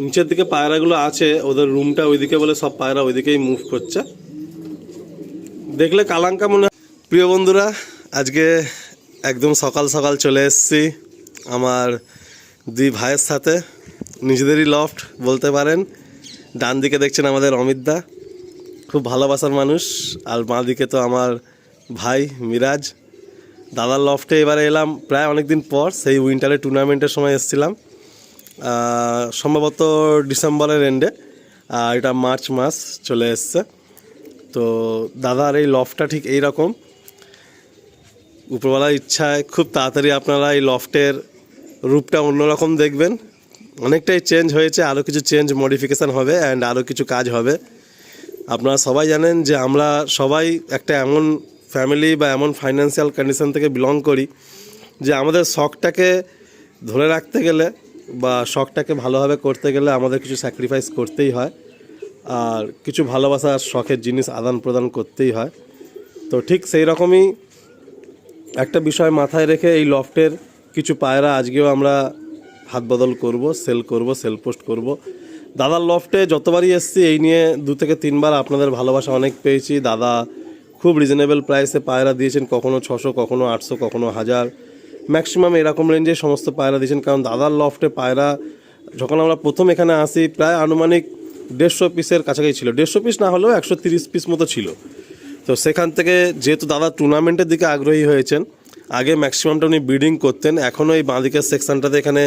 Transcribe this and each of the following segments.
নিচের দিকে পায়রাগুলো আছে, ওদের রুমটা ওইদিকে বলে সব পায়রা ওইদিকেই মুভ করছে, দেখলে কালাঙ্কা মনে হয়। প্রিয় বন্ধুরা, আজকে একদম সকাল সকাল চলে এসেছি আমার দুই ভাইয়ের সাথে, নিজেদেরই লফট বলতে পারেন। ডান দিকে দেখছেন আমাদের অমিতদা, খুব ভালোবাসার মানুষ, আর বাঁ দিকে তো আমার ভাই মিরাজ। দাদার লফটে এবারে এলাম প্রায় অনেক দিন পর, সেই উইন্টারের টুর্নামেন্টের সময় এসেছিলাম, সম্ভবত ডিসেম্বরের এন্ডে, আর এটা মার্চ মাস চলে এসছে। তো দাদার এই লফটটা ঠিক এই রকম, উপরওয়ালার ইচ্ছায় খুব তাড়াতাড়ি আপনারা এই লফটের রূপটা অন্যরকম দেখবেন। অনেকটাই চেঞ্জ হয়েছে, আরও কিছু চেঞ্জ মডিফিকেশান হবে অ্যান্ড আরও কিছু কাজ হবে। আপনারা সবাই জানেন যে আমরা সবাই একটা এমন ফ্যামিলি বা এমন ফাইন্যান্সিয়াল কন্ডিশন থেকে বিলং করি যে আমাদের শখটাকে ধরে রাখতে গেলে বা শখটাকে ভালোভাবে করতে গেলে আমাদের কিছু স্যাক্রিফাইস করতেই হয়, আর কিছু ভালোবাসার শখের জিনিস আদান প্রদান করতেই হয়। তো ঠিক সেই রকমই একটা বিষয় মাথায় রেখে এই লফটের কিছু পায়রা আজকেও আমরা হাত বদল করব, সেল পোস্ট করব। দাদার লফটে যতবারই এসছি এই নিয়ে 2 থেকে 3 বার আপনাদের ভালোবাসা অনেক পেয়েছি। দাদা খুব রিজনেবল প্রাইসে পায়রা দিয়েছেন, কখনো 600, কখনো 800, কখনো 1000, ম্যাক্সিমাম এরকম রেঞ্জে সমস্ত পায়রা দিয়েছেন। কারণ দাদার লফটে পায়রা যখন আমরা প্রথম এখানে আসি প্রায় আনুমানিক 150 পিসের কাছাকাছি ছিল, 150 পিস না হলেও 130 পিস মতো ছিল। তো সেখান থেকে যেহেতু দাদা টুর্নামেন্টের দিকে আগ্রহী হয়েছেন, আগে ম্যাক্সিমামটা উনি ব্রিডিং করতেন, এখনও এই বাঁদিকের সেকশানটাতে এখানে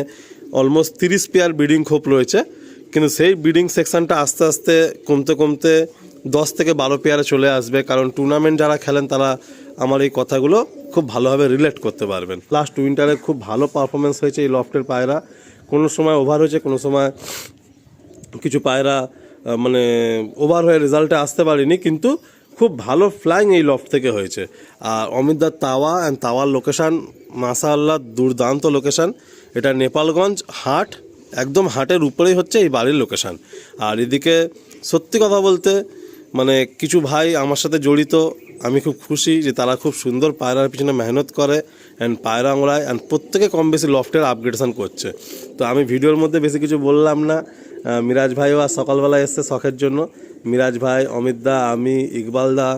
অলমোস্ট 30 পেয়ার ব্রিডিং খোপ রয়েছে, কিন্তু সেই ব্রিডিং সেকশানটা আস্তে আস্তে কমতে কমতে 10 থেকে 12 পেয়ারে চলে আসবে। কারণ টুর্নামেন্ট যারা খেলেন তারা আমার এই কথাগুলো খুব ভালোভাবে রিলেট করতে পারবেন। লাস্ট উইন্টারে খুব ভালো পারফরমেন্স হয়েছে এই লফটের পায়রা, কোনো সময় ওভার হয়েছে, কোনো সময় কিছু পায়রা মানে ওভার হয়ে রেজাল্টে আসতে পারেনি, কিন্তু খুব ভালো ফ্লাইং এই লফট থেকে হয়েছে। আর অমিতদার তাওয়া অ্যান্ড তাওয়ার লোকেশান মাশাআল্লাহ দুর্দান্ত লোকেশান। এটা নেপালগঞ্জ হাট, একদম হাটের উপরেই হচ্ছে এই বাড়ির লোকেশান। আর এদিকে সত্যি কথা বলতে মানে কিছু ভাই আমার সাথে জড়িত, আমি খুব খুশি যে তারা খুব সুন্দর পায়রার পিছনে মেহনত করে অ্যান্ড পায়রা ওড়ায় অ্যান্ড প্রত্যেকে কম বেশি লফটের আপগ্রেডেশন করছে। তো আমি ভিডিওর মধ্যে বেশি কিছু বললাম না। মিরাজ ভাইও আর সকালবেলা এসছে শখের জন্য, মিরাজ ভাই, অমিতদা, আমি, ইকবালদা,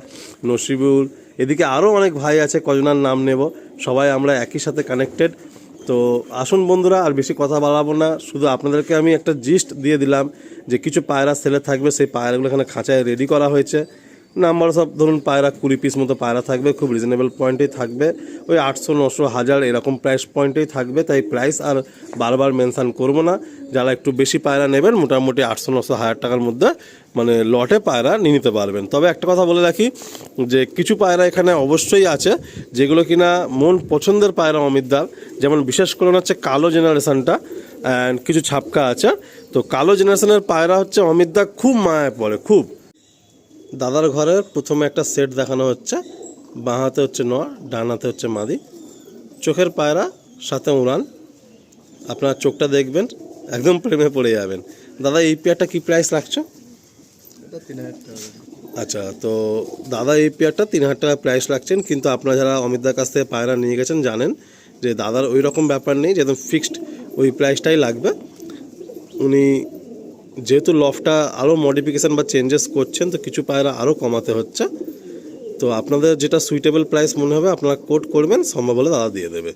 নসিবুল, এদিকে আরও অনেক ভাই আছে, কজনার নাম নেব, সবাই আমরা একই সাথে কানেক্টেড। তো আসুন বন্ধুরা, আর বেশি কথা বাড়াবো না, শুধু আপনাদেরকে আমি একটা জিস্ট দিয়ে দিলাম যে কিছু পায়রা সেলে থাকবে, সেই পায়রাগুলো এখানে খাঁচায় রেডি করা হয়েছে। নাম্বার সব ধরুন পায়রা 20 পিস মতো পায়রা থাকবে, খুব রিজনেবল পয়েন্টেই থাকবে, ওই 800, 900, 1000 এরকম প্রাইস পয়েন্টেই থাকবে। তাই প্রাইস আর বারবার মেনশান করব না। যারা একটু বেশি পায়রা নেবেন মোটামুটি 800, 900, 1000 টাকার মধ্যে মানে লটে পায়রা নিয়ে নিতে পারবেন। তবে একটা কথা বলে রাখি যে কিছু পায়রা এখানে অবশ্যই আছে যেগুলো কিনা মন পছন্দের পায়রা অমিতদার, যেমন বিশেষ করে হচ্ছে কালো জেনারেশনটা অ্যান্ড কিছু ছাপকা আছে। তো কালো জেনারেশনের পায়রা হচ্ছে অমিতদা খুব মায়ায় পড়ে, খুব। দাদার ঘরের প্রথমে একটা সেট দেখানো হচ্ছে, বাঁ হাতে হচ্ছে নর, ডান হাতে হচ্ছে মাদি, চোখের পায়রা সাথে উড়ান। আপনার চোখটা দেখবেন একদম প্রেমে পড়ে যাবেন। দাদা এই পেয়ারটা কি প্রাইস রাখছো? এটা 3000 টাকা। আচ্ছা, তো দাদা এই পেয়ারটা 3000 টাকা প্রাইস রাখছেন, কিন্তু আপনারা যারা অমিতদার কাছ থেকে পায়রা নিয়ে গেছেন জানেন যে দাদার ওই রকম ব্যাপার নেই যে একদম ফিক্সড ওই প্রাইসটাই লাগবে। উনি যেহেতু লফটা আরও মডিফিকেশান বা চেঞ্জেস করছেন, তো কিছু পায়রা আরও কমাতে হচ্ছে। তো আপনাদের যেটা সুইটেবল প্রাইস মনে হবে আপনারা কোট করবেন, সম্ভব হলে দাদা দিয়ে দেবে।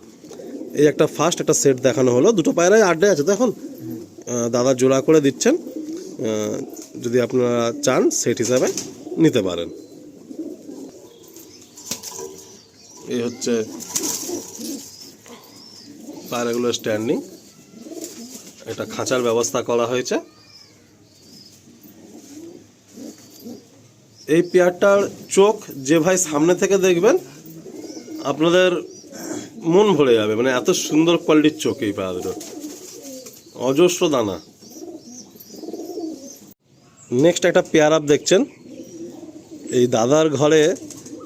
এই একটা ফার্স্ট একটা সেট দেখানো হলো, দুটো পায়রাই আড্ডায় আছে, তো এখন দাদা জোড়া করে দিচ্ছেন, যদি আপনারা চান সেট হিসাবে নিতে পারেন। এই হচ্ছে পায়রাগুলো স্ট্যান্ডিং, এটা খাঁচার ব্যবস্থা করা হয়েছে। এই পেয়ারটার চোখ যে ভাই সামনে থেকে দেখবেন আপনাদের মন ভরে যাবে, মানে এত সুন্দর কোয়ালিটির চোখ এই পায়রা দুটো, অজস্র দানা। নেক্সট একটা পেয়ার আপ দেখছেন, এই দাদার ঘরে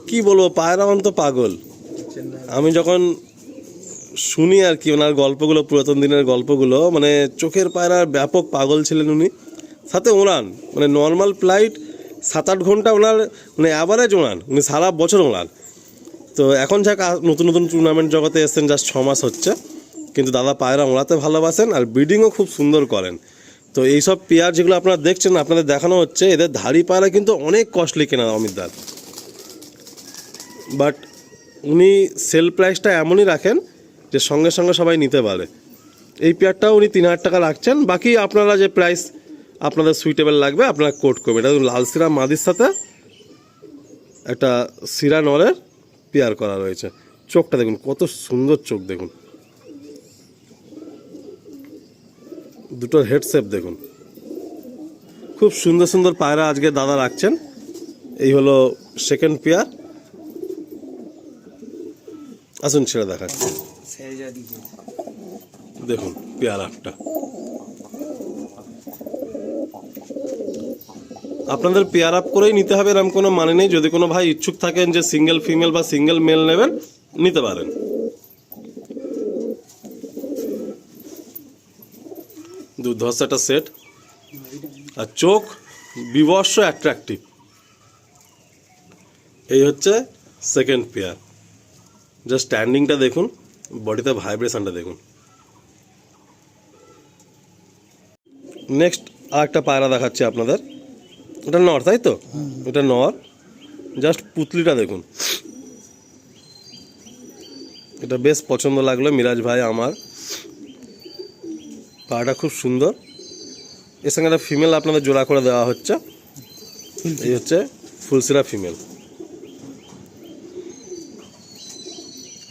কি বলবো, পায়রা অন্ত পাগল। আমি যখন শুনি আর কি ওনার গল্পগুলো, পুরাতন দিনের গল্পগুলো, মানে চোখের পায়রার ব্যাপক পাগল ছিলেন উনি। সাথে ওড়ান, মানে নর্মাল ফ্লাইট 7-8 ঘন্টা ওনার মানে অ্যাভারেজ ওড়ান, উনি সারা বছর ওড়ান। তো এখন যাক নতুন নতুন টুর্নামেন্ট জগতে এসছেন, জাস্ট 6 মাস হচ্ছে, কিন্তু দাদা পায়রা ওড়াতে ভালোবাসেন আর ব্রিডিংও খুব সুন্দর করেন। তো এইসব পেয়ার যেগুলো আপনারা দেখছেন, আপনাদের দেখানো হচ্ছে, এদের ধাড়ি পায়রা কিন্তু অনেক কস্টলি কেনা অমিতদার, বাট উনি সেল প্রাইসটা এমনই রাখেন যে সঙ্গে সঙ্গে সবাই নিতে পারে। এই পেয়ারটাও উনি 3000 টাকা রাখছেন, বাকি আপনারা যে প্রাইস আপনাদের সুইটেবল লাগবে আপনারা কোট করবেন। এটা লাল সিরা মাদির সাথে একটা সিরা নরের পেয়ার করা রয়েছে। চোখটা দেখুন, কত সুন্দর চোখ দেখুন, দুটোর হেড শেপ দেখুন, খুব সুন্দর সুন্দর পায়রা আজকে দাদা রাখছেন। এই হলো সেকেন্ড পেয়ার। আসুন ছেড়ে দেখাচ্ছি, দেখুন পেয়ার একটা। আপনাদের পেয়ার আপ করেই নিতে হবে এরকম কোনো মানে নেই। যদি কোনো ভাই ইচ্ছুক থাকেন যে সিঙ্গেল ফিমেল বা সিঙ্গেল মেল নেবেন, নিতে পারেন। দুর্ধর্ষ একটা সেট, আর চোখ বিবর্ষ অ্যাট্রাকটিভ। এই হচ্ছে সেকেন্ড পেয়ার। জাস্ট স্ট্যান্ডিংটা দেখুন, বডিতে ভাইব্রেশনটা দেখুন। নেক্সট আর একটা পায়রা দেখাচ্ছি আপনাদের। এটা নর, তাই তো? এটা নর। জাস্ট পুতলিটা দেখুন, এটা বেশ পছন্দ লাগলো মিরাজ ভাই আমার। পায়রাটা খুব সুন্দর। এর সঙ্গে একটা ফিমেল আপনাদের জোড়া করে দেওয়া হচ্ছে। এই হচ্ছে ফুলসিরা ফিমেল।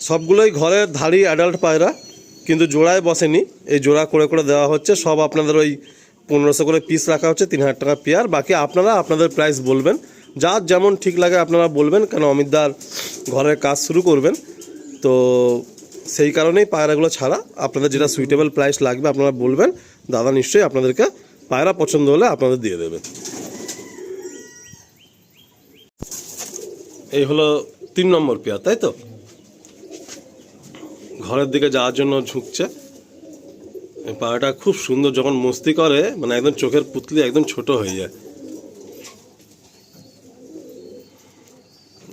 সবগুলোই ঘরের ধাড়ি অ্যাডাল্ট পায়রা, কিন্তু জোড়ায় বসেনি, এই জোড়া করে করে দেওয়া হচ্ছে। সব আপনাদের ওই 1500 করে পিস রাখা হচ্ছে, 3000 টাকা পেয়ার। বাকি আপনারা আপনাদের প্রাইস বলবেন, যার যেমন ঠিক লাগে আপনারা বলবেন, কেন অমিতদার ঘরের কাজ শুরু করবেন তো সেই কারণেই পায়রাগুলো ছাড়া। আপনাদের যেটা সুইটেবল প্রাইস লাগবে আপনারা বলবেন, দাদা নিশ্চয়ই আপনাদেরকে পায়রা পছন্দ হলে আপনাদের দিয়ে দেবেন। এই হলো 3 নম্বর পেয়ার, তাই তো? ঘরের দিকে যাওয়ার জন্য ঝুঁকছে। এই পায়রাটা খুব সুন্দর, যখন মস্তি করে মানে একদম চোখের পুতলি একদম ছোট হয়ে যায়।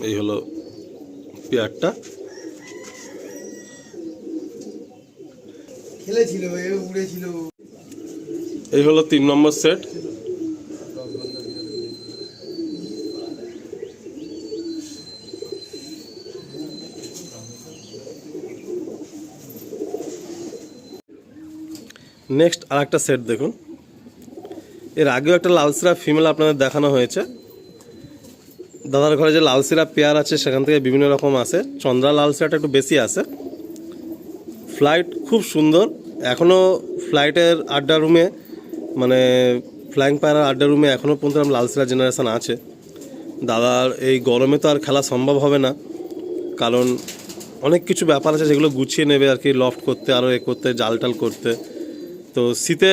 এই হলো পেয়ারটা। খেলেছিল, উড়েছিল। এই হলো 3 নম্বর সেট। নেক্সট আর একটা সেট দেখুন। এর আগেও একটা লালসিরা ফিমেল আপনাদের দেখানো হয়েছে। দাদার ঘরে যে লালসিরা পেয়ার আছে সেখান থেকে বিভিন্ন রকম আসে। চন্দ্রা লালসিরাটা একটু বেশি আসে। ফ্লাইট খুব সুন্দর। এখনও ফ্লাইটের আড্ডা রুমে, মানে ফ্লাইং পায়রার আড্ডা রুমে এখনও পর্যন্ত লালসিরা জেনারেশন আছে। দাদার এই গরমে তো আর খেলা সম্ভব হবে না, কারণ অনেক কিছু ব্যাপার আছে যেগুলো গুছিয়ে নেবে আর কি, লফট করতে, আরও এ করতে, জাল টাল করতে। তো শীতে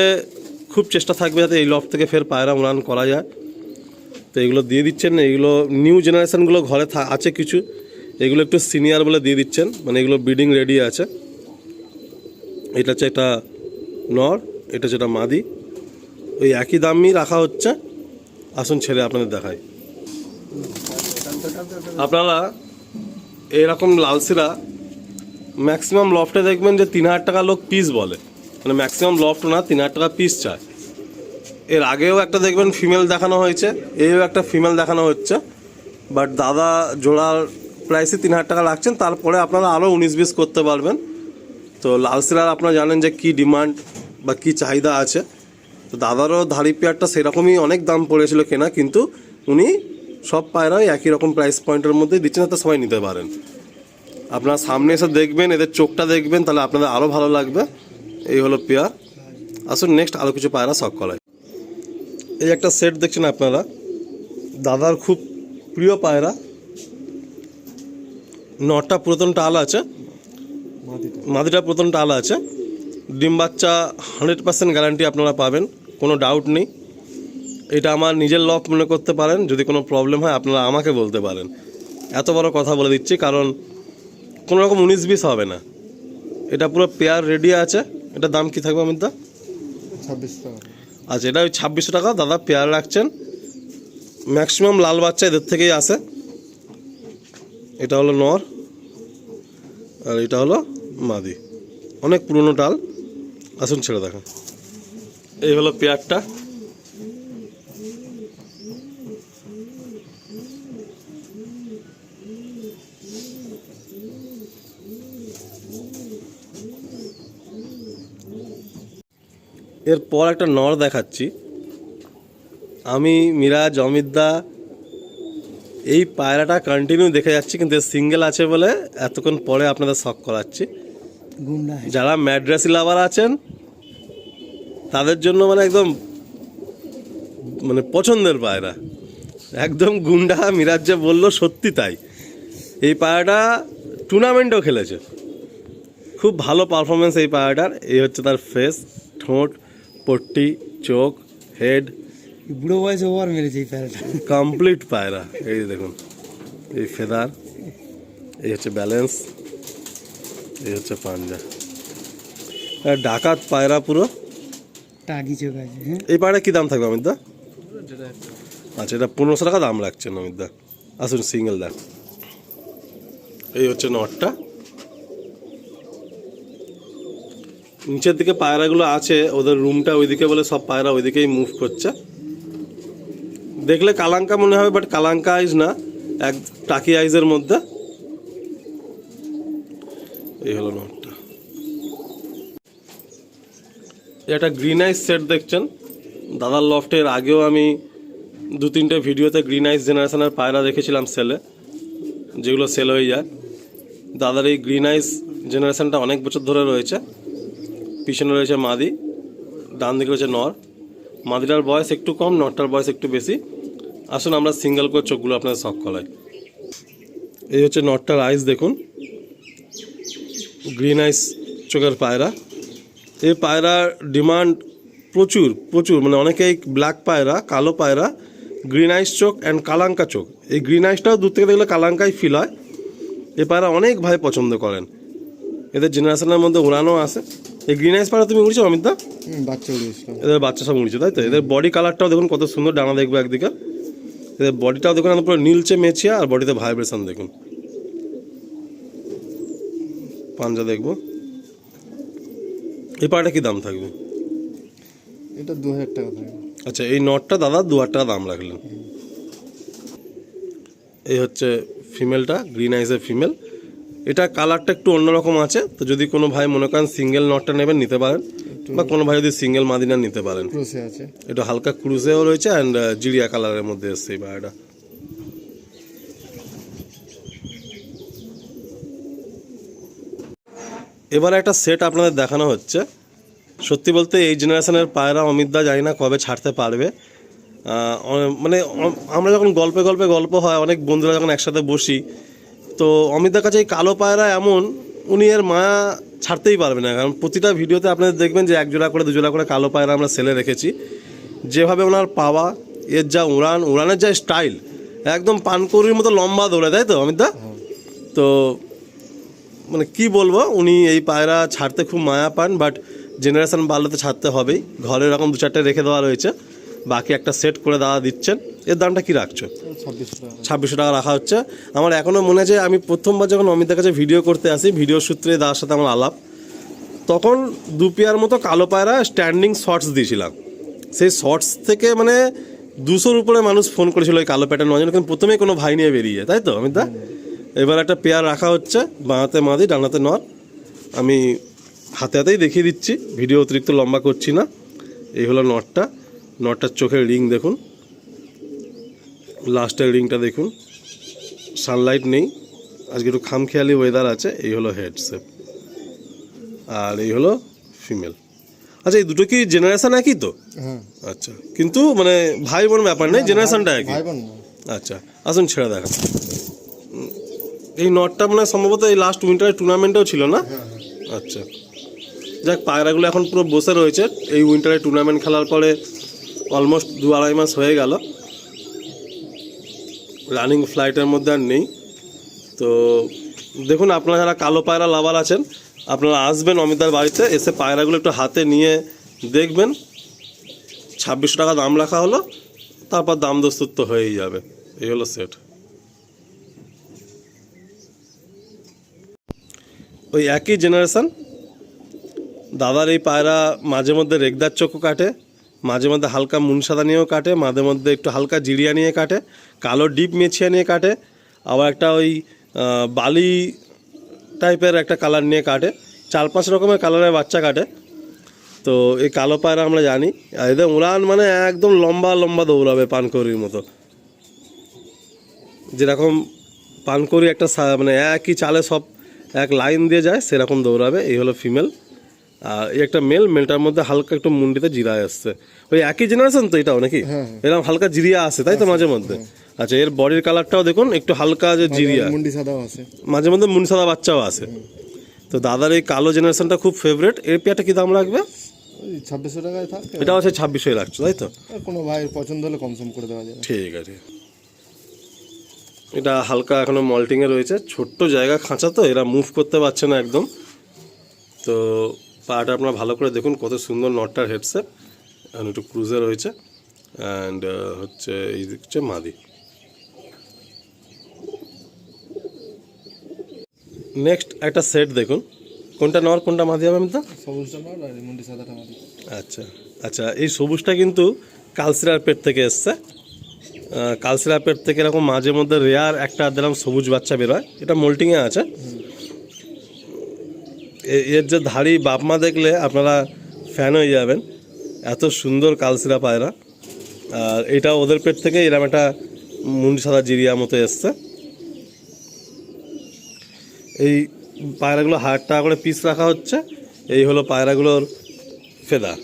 খুব চেষ্টা থাকবে যাতে এই লফট থেকে ফের পায়রা উড়ান করা যায়। তো এগুলো দিয়ে দিচ্ছেন। এগুলো নিউ জেনারেশনগুলো ঘরে আছে কিছু, এগুলো একটু সিনিয়র বলে দিয়ে দিচ্ছেন, মানে এগুলো ব্রিডিং রেডি আছে। এটা হচ্ছে একটা নর, এটা হচ্ছে একটা মাদি। ওই একই দামই রাখা হচ্ছে। আসুন ছেলে আপনাদের দেখাই। আপনারা এরকম লালসিরা ম্যাক্সিমাম লফটে দেখবেন যে 3000 টাকা লোক পিস বলে, মানে ম্যাক্সিমাম লফট না, 3000 টাকা পিস চায়। এর আগেও একটা দেখবেন ফিমেল দেখানো হয়েছে, এও একটা ফিমেল দেখানো হচ্ছে, বাট দাদা জোড়ার প্রাইসই 3000 টাকা রাখছেন। তারপরে আপনারা আরও 19-20 করতে পারবেন। তো লালসিরার আপনারা জানেন যে কী ডিমান্ড বা কী চাহিদা আছে। তো দাদারও ধাড়ি পেয়ারটা সেরকমই অনেক দাম পড়েছিল কেনা, কিন্তু উনি সব পায়রাই একই রকম প্রাইস পয়েন্টের মধ্যে দিচ্ছেন, যাতে সবাই নিতে পারেন। আপনারা সামনে এসে দেখবেন, এদের চোখটা দেখবেন, তাহলে আপনাদের আরও ভালো লাগবে। এই হলো পেয়ার। আসুন নেক্সট আরও কিছু পায়রা শখ করায়। এই একটা সেট দেখছেন আপনারা, দাদার খুব প্রিয় পায়রা। নটা পুরাতন টাল আছে, মাদিটা পুরাতন টাল আছে। ডিম বাচ্চা 100% গ্যারান্টি আপনারা পাবেন, কোনো ডাউট নেই। এটা আমার নিজের লক মনে করতে পারেন। যদি কোনো প্রবলেম হয় আপনারা আমাকে বলতে পারেন। এত বড় কথা বলে দিচ্ছি, কারণ কোনো রকম 19-20 হবে না। এটা পুরো পেয়ার রেডি আছে। এটার দাম কি থাকবে অমিতদা? 26 টাকা। আচ্ছা, এটা ওই 2600 টাকা দাদা পেয়ার রাখছেন। ম্যাক্সিমাম লাল বাচ্চা এদের থেকেই আসে। এটা হলো নর আর এটা হলো মাদি, অনেক পুরনো ডাল। আসুন ছেড়ে দেখা। এই হলো পেয়ারটা। এরপর একটা নর দেখাচ্ছি। আমি, মিরাজ, অমিতদা এই পায়রাটা কন্টিনিউ দেখে যাচ্ছি, কিন্তু সিঙ্গেল আছে বলে এতক্ষণ পরে আপনাদের শখ করাচ্ছি। যারা ম্যাড্রাসি লাভার আছেন তাদের জন্য মানে একদম মানে পছন্দের পায়রা, একদম গুন্ডা। মিরাজ যে বললো সত্যি তাই, এই পায়রাটা টুর্নামেন্টও খেলেছে, খুব ভালো পারফরমেন্স এই পায়রাটার। এই হচ্ছে তার ফেস, ঠোঁট, পট্টি, চোখ, হেড, বুড়ো বয়সে ওভার মেরেছে এই প্যারাটা। কমপ্লিট পায়রা। এই দেখুন, এই ফেদার, এই হচ্ছে ব্যালেন্স, এই হচ্ছে পাঞ্জা, ডাকাত পায়রা পুরো। টাকি চোখ আছে। হ্যাঁ, এই পায়রা কি দাম থাকবে অমিতদা? আচ্ছা, এটা 1500 টাকা দাম রাখছেন অমিতদা। আসুন সিঙ্গেল দেখ। এই হচ্ছে নটটা। নিচের দিকে পায়রাগুলো আছে, ওদের রুমটা ওইদিকে বলে সব পায়রা ওইদিকেই মুভ করছে। দেখলে কালাঙ্কা মনে হবে, বাট কালাঙ্কা আইজ না, এক টাকি আইজের মধ্যে। এই হলো নটটা। এটা গ্রিন আইস সেট দেখছেন দাদার লফটের আগেও আমি 2-3টে ভিডিওতে গ্রিন আইস জেনারেশনের পায়রা দেখেছিলাম সেলে, যেগুলো সেল হয়ে যায়। দাদার এই গ্রিন আইস জেনারেশনটা অনেক বছর ধরে রয়েছে। পিছনে রয়েছে মাদি, ডান দিকে রয়েছে নর। মাদিটার বয়স একটু কম, নরটার বয়স একটু বেশি। আসুন আমরা সিঙ্গেল করে চোখগুলো আপনাদের শখ কলাই। এই হচ্ছে নরটার আইস দেখুন, গ্রিন আইস চোখের পায়রা। এই পায়রার ডিমান্ড প্রচুর প্রচুর, মানে অনেকেই ব্ল্যাক পায়রা, কালো পায়রা, গ্রিন আইস চোখ অ্যান্ড কালাঙ্কা চোখ। এই গ্রিন আইসটাও দূর থেকে দেখলে কালাঙ্কাই ফিল হয়। এই পায়রা অনেক ভাই পছন্দ করেন, এদের জেনারেশনের মধ্যে উড়ানো আছে। এই গ্রিন আইস পায়রা তুমি উড়েছো অমিতদা? বাচ্চা উড়িয়েছিল, এদের বাচ্চা সব উড়েছে তাই তো। এদের বডি কালারটাও দেখুন কত সুন্দর, ডানা দেখবো একদিকে। এদের বডিটাও দেখুন একদম পুরো নীলচে মেছিয়া, আর বডিতে ভাইব্রেশন দেখুন। পাঞ্জা দেখবো। এই পায়রাটা কি দাম থাকবে? এটা 2000 টাকা থাকবে। আচ্ছা, এই নটটা দাদা 2000 টাকা দাম রাখলেন। এই হচ্ছে ফিমেলটা, গ্রিন আইসের ফিমেল। এটা কালারটা একটু অন্যরকম আছে, তো যদি কোনো ভাই মনে করেন সিঙ্গেল নটটা নেবেন নিতে পারেন, বা কোনো ভাই যদি সিঙ্গেল মাদিনা নিতে পারেন। ক্রসে আছে, এটা হালকা ক্রুজেও রয়েছে অ্যান্ড জিরিয়া কালারের মধ্যে এসছে এই পায়রাটা। এবার একটা সেট আপনাদের দেখানো হচ্ছে। সত্যি বলতে এই জেনারেশনের পায়রা অমিতদা জানি না কবে ছাড়তে পারবে। মানে আমরা যখন গল্প হয়, অনেক বন্ধুরা যখন একসাথে বসি, তো অমিতদার কাছে এই কালো পায়রা এমন, উনি এর মায়া ছাড়তেই পারবে না। কারণ প্রতিটা ভিডিওতে আপনাদের দেখবেন যে 1 জোড়া করে 2 জোড়া করে কালো পায়রা আমরা সেলে রেখেছি। যেভাবে ওনার পাওয়া, এর যা উড়ানের যা স্টাইল, একদম পানকৌড়ির মতো লম্বা দৌড়ে, তাই তো অমিতদা? তো মানে কি বলবো, উনি এই পায়রা ছাড়তে খুব মায়া পান, বাট জেনারেশন বাড়লে তো ছাড়তে হবেই। ঘরে এরকম 2-4টে রেখে দেওয়া রয়েছে, বাকি একটা সেট করে দাদা দিচ্ছেন। এর দামটা কি রাখছো? 2600 টাকা রাখা হচ্ছে। আমার এখনও মনে আছে, আমি প্রথমবার যখন অমিতের কাছে ভিডিও করতে আসি, ভিডিও সূত্রে দাদার সাথে আমার আলাপ, তখন 2 পেয়ার মতো কালো পায়রা স্ট্যান্ডিং শর্টস দিয়েছিলাম। সেই শর্টস থেকে মানে 200-র উপরে মানুষ ফোন করেছিল ওই কালো প্যাটার্ন নেওয়ার জন্য, কিন্তু প্রথমেই কোনো ভাই নিয়ে বেরিয়ে যায়, তাই তো অমিতদা? এবার একটা পেয়ার রাখা হচ্ছে, বাঁহাতে মাদি, ডানাতে নর। আমি হাতেই দেখিয়ে দিচ্ছি, ভিডিও অতিরিক্ত লম্বা করছি না। এই হলো নটটা। নটটার চোখের রিং দেখুন, লাস্টের রিংটা দেখুন। সানলাইট নেই আজকে, একটু খামখেয়ালি ওয়েদার আছে। এই হলো হেড শেপ, আর এই হলো ফিমেল। আচ্ছা, এই দুটো কি জেনারেশন একই তো? হ্যাঁ। আচ্ছা, কিন্তু মানে ভাই বোন ব্যাপার নেই, জেনারেশনটা একই। ভাই বোন না। আচ্ছা, আসুন ছেড়ে দেখা। এই নটটা মানে সম্ভবত এই লাস্ট উইন্টারের টুর্নামেন্টেও ছিল না? আচ্ছা, যাক, পায়রাগুলো এখন পুরো বসে রয়েছে। এই উইন্টারে টুর্নামেন্ট খেলার পরে অলমোস্ট 2-2.5 মাস হয়ে গেল, রানিং ফ্লাইটের মধ্যে আর নেই। তো দেখুন, আপনারা যারা কালো পায়রা লাভার আছেন, আপনারা আসবেন অমিতদার বাড়িতে, এসে পায়রাগুলো একটু হাতে নিয়ে দেখবেন। 2600 টাকা দাম রাখা হলো, তারপর দাম দস্তুর তো হয়েই যাবে। এই হলো সেট। ওই একই জেনারেশন। দাদার এই পায়রা মাঝে মধ্যে রেগদার চোখও কাটে, মাঝে মধ্যে হালকা মুন সাদা নিয়েও কাটে, মাঝে মধ্যে একটু হালকা জিরিয়া নিয়ে কাটে, কালো ডিপ মেছিয়া নিয়ে কাটে, আবার একটা ওই বালি টাইপের একটা কালার নিয়ে কাটে, 4-5 রকমের কালারের বাচ্চা কাটে। তো এই কালো পায়রা আমরা জানি, আর এদের উড়ান মানে একদম লম্বা লম্বা দৌড়াবে পানকৌড়ির মতো, যেরকম পানকৌড়ি একটা মানে একই চালে সব এক লাইন দিয়ে যায় সেরকম দৌড়াবে। এই হলো ফিমেল, আর এই একটা মেলটার মধ্যে হালকা একটু মুন্ডিতে জিরা আসছে। ওই একই জেনারেশন তো এটাও নাকি? এরকম হালকা জিরিয়া আসে তাই তো মাঝে মধ্যে? আচ্ছা, এর বডির কালারটাও দেখুন একটু হালকা যে জিরিয়া, মুন্ডি সাদাও আছে, মাঝে মধ্যে মুন সাদা বাচ্চাও আছে। তো দাদার এই কালো জেনারেশনটা খুব ফেভারিট। এর পেয়ারটা কি দাম রাখবে? 2600 টাকায় থাকে। এটা আছে 2600 রাখছো তাই তো? কোনো ভাইয়ের পছন্দ হলে কমসম করে দেওয়া যাবে। ঠিক আছে। এটা হালকা এখনো মল্টিংয়ে রয়েছে, ছোট্ট জায়গা খাঁচা তো, এরা মুভ করতে পারছে না একদম। তো পাটা আপনারা ভালো করে দেখুন কত সুন্দর নটটার হেডসেপ, একটু ক্রুজে রয়েছে, অ্যান্ড হচ্ছে এই হচ্ছে মাদি। নেক্সট একটা সেট দেখুন, কোনটা নর কোনটা মাদি হবে আমি তো? সবুজটা নর আর মুন্ডি সাদাটা মাদি। আচ্ছা আচ্ছা, এই সবুজটা কিন্তু কালসিরার পেট থেকে এসছে। কালসিরার পেট থেকে এরকম মাঝে মধ্যে রেয়ার একটা দিলাম সবুজ বাচ্চা বেরোয়, এটা মোল্টিংয়ে আছে। এর যে ধাড়ি বাপমা দেখলে আপনারা ফ্যান হয়ে যাবেন, এত সুন্দর কালসিরা পায়রা। আর এটা ওদের পেট থেকে এরকম একটা মুন্ডি সাদা জিরিয়া মতো এসছে। এই পায়রাগুলো 1000 টাকা করে পিস রাখা হচ্ছে। এই হলো পায়রাগুলোর ফেদার,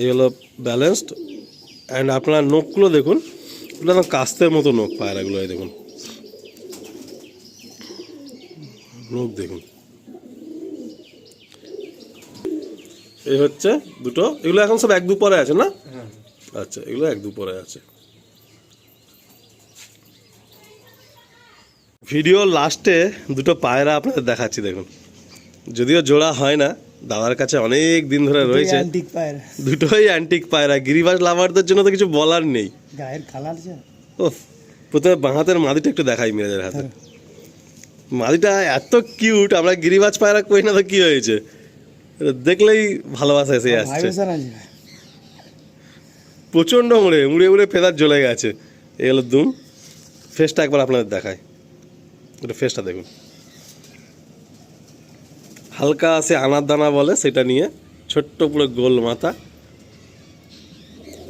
এই হলো ব্যালেন্সড। অ্যান্ড আপনার নখগুলো দেখুন, এগুলো একদম কাস্তের মতো নখ পায়রাগুলো। এই দেখুন নখ দেখুন। এই হচ্ছে দুটো, এগুলো এখন সব 1-2 পরে আছে না? আচ্ছা, এগুলো 1-2 পরে আছে। ভিডিও লাস্টে দুটো পায়রা আপনাদের দেখাচ্ছি দেখুন, যদিও জোড়া হয় না, দাদার কাছে অনেক দিন ধরে রয়েছে। দুটোই অ্যান্টিক পায়রা, গিরিবাজ লাভারদের জন্য তো কিছু বলার নেই। গায়ের কালার যা, ও প্রথমে বাঁ হাতের মাদিটা একটু দেখাই মিরাজের হাতে। মাদিটা এত কিউট, আমরা গিরিবাজ পায়রা কই না তো কি হয়েছে, এটা দেখলেই ভালোবাসা এসে আসছে। প্রচণ্ড মুড়ে মুড়ে মুড়ে ফেদার জ্বলে গেছে। এই হলো দুম। ফেসটা একবার আপনাদের দেখায়, এটা ফেসটা দেখুন, হালকা আছে আনার দানা বলে সেটা নিয়ে, ছোট্ট পুরো গোল মাথা।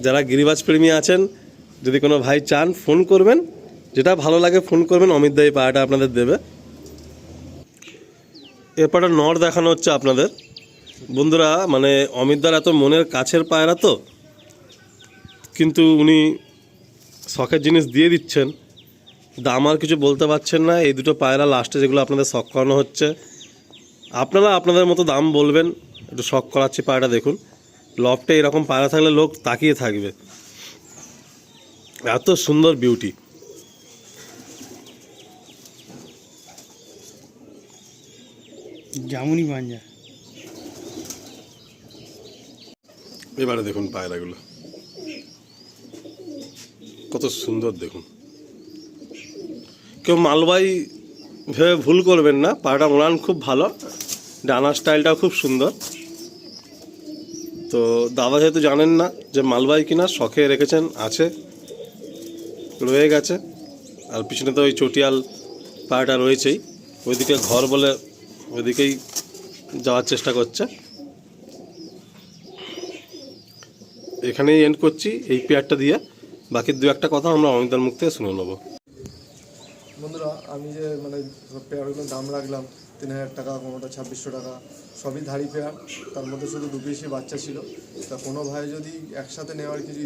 যারা গিরিবাজ প্রেমী আছেন, যদি কোনো ভাই চান ফোন করবেন, যেটা ভালো লাগে ফোন করবেন, অমিত দা এই পায়রাটা আপনাদের দেবে। এরপরটা নর দেখানো হচ্ছে আপনাদের বন্ধুরা। মানে অমিতদার এত মনের কাছের পায়রা তো, কিন্তু উনি শখের জিনিস দিয়ে দিচ্ছেন, দাম আর কিছু বলতে পারছেন না। এই দুটো পায়রা লাস্টে যেগুলো আপনাদের শখ করানো হচ্ছে, আপনারা আপনাদের মতো দাম বলবেন। একটু শখ করাচ্ছি পায়রাটা দেখুন। লফটে এরকম পায়রা থাকলে লোক তাকিয়ে থাকবে, এত সুন্দর বিউটি। জামুনি পাঞ্জা। এবারে দেখুন পায়রাগুলো কত সুন্দর দেখুন। কেউ মালবাই ভেবে ভুল করবেন না, পায়রাটা উড়ান খুব ভালো, ডানার স্টাইলটাও খুব সুন্দর। তো দাদা যেহেতু জানেন না যে মালবাই কিনা, শখে রেখেছেন, আছে রয়ে গেছে। আর পিছনে তো ওই চটিয়াল পায়রাটা রয়েছেই, ওইদিকে ঘর বলে ওইদিকেই যাওয়ার চেষ্টা করছে। এখানেই এন্ড করছি এই পেয়ারটা দিয়ে, বাকি 2-1 কথা আমরা অমিতার মুখ থেকে শুনে নেবো। বন্ধুরা, আমি যে মানে পেয়ারগুলোর দাম রাখলাম 3000 টাকা, কোনোটা 2600 টাকা, সবই ধাড়ি পেয়ার। তার মধ্যে শুধু 2 পিসই বাচ্চা ছিল। তা কোনো ভাই যদি একসাথে নেওয়ার কিছু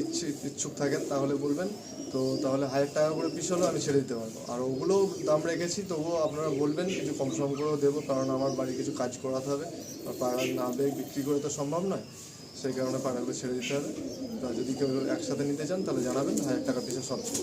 ইচ্ছুক থাকেন তাহলে বলবেন, তো তাহলে 1000 টাকা করে পিস হলেও আমি ছেড়ে দিতে পারবো। আর ওগুলো দাম রেখেছি, তবুও আপনারা বলবেন, কিছু কম সম করেও দেবো, কারণ আমার বাড়ি কিছু কাজ করাতে হবে। আর পায়রা না বিক্রি করে তো সম্ভব নয়, সেই কারণে পায়রাগুলো ছেড়ে দিতে হবে। তা যদি কেউ একসাথে নিতে চান তাহলে জানাবেন, 1000 টাকা পিসে সব ছিল।